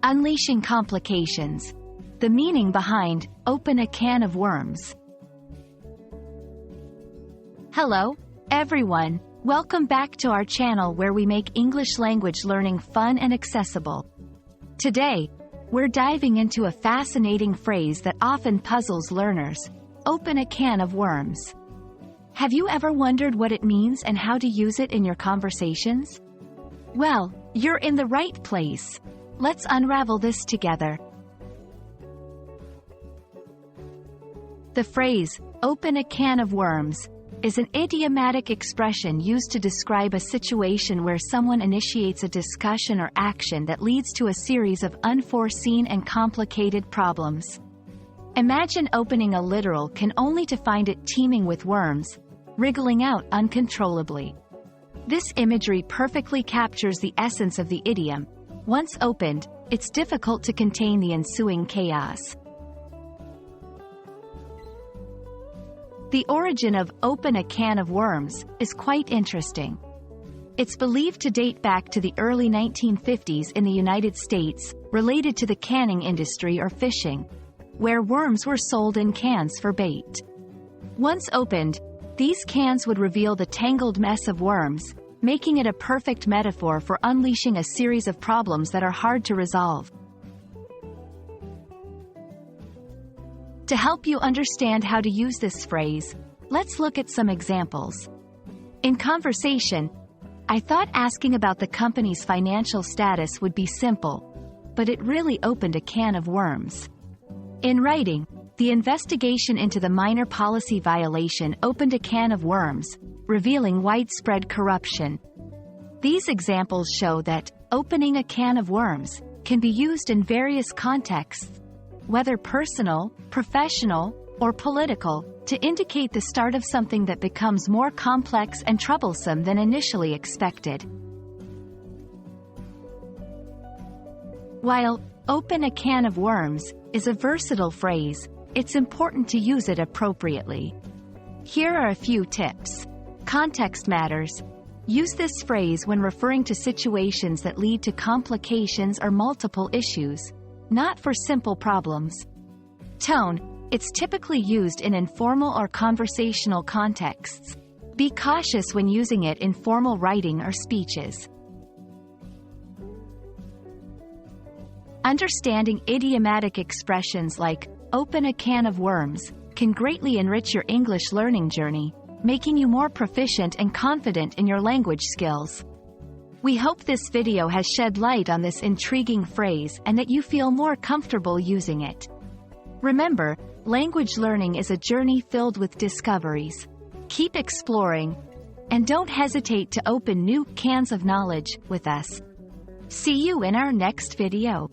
Unleashing complications. The meaning behind "open a can of worms." Hello, everyone. Welcome back to our channel where we make English language learning fun and accessible. Today, we're diving into a fascinating phrase that often puzzles learners: open a can of worms. Have you ever wondered what it means and how to use it in your conversations? Well, you're in the right place. Let's unravel this together. The phrase, "open a can of worms," is an idiomatic expression used to describe a situation where someone initiates a discussion or action that leads to a series of unforeseen and complicated problems. Imagine opening a literal can only to find it teeming with worms, wriggling out uncontrollably. This imagery perfectly captures the essence of the idiom. Once opened, it's difficult to contain the ensuing chaos. The origin of "open a can of worms" is quite interesting. It's believed to date back to the early 1950s in the United States, related to the canning industry or fishing, where worms were sold in cans for bait. Once opened, these cans would reveal the tangled mess of worms, making it a perfect metaphor for unleashing a series of problems that are hard to resolve. To help you understand how to use this phrase, let's look at some examples. In conversation, I thought asking about the company's financial status would be simple, but it really opened a can of worms. In writing, the investigation into the minor policy violation opened a can of worms, revealing widespread corruption. These examples show that opening a can of worms can be used in various contexts, whether personal, professional, or political, to indicate the start of something that becomes more complex and troublesome than initially expected. While "open a can of worms" is a versatile phrase, it's important to use it appropriately. Here are a few tips. Context matters. Use this phrase when referring to situations that lead to complications or multiple issues, not for simple problems. Tone. It's typically used in informal or conversational contexts. Be cautious when using it in formal writing or speeches. Understanding idiomatic expressions like "open a can of worms" can greatly enrich your English learning journey, making you more proficient and confident in your language skills. We hope this video has shed light on this intriguing phrase and that you feel more comfortable using it. Remember, language learning is a journey filled with discoveries. Keep exploring, and don't hesitate to open new cans of knowledge with us. See you in our next video.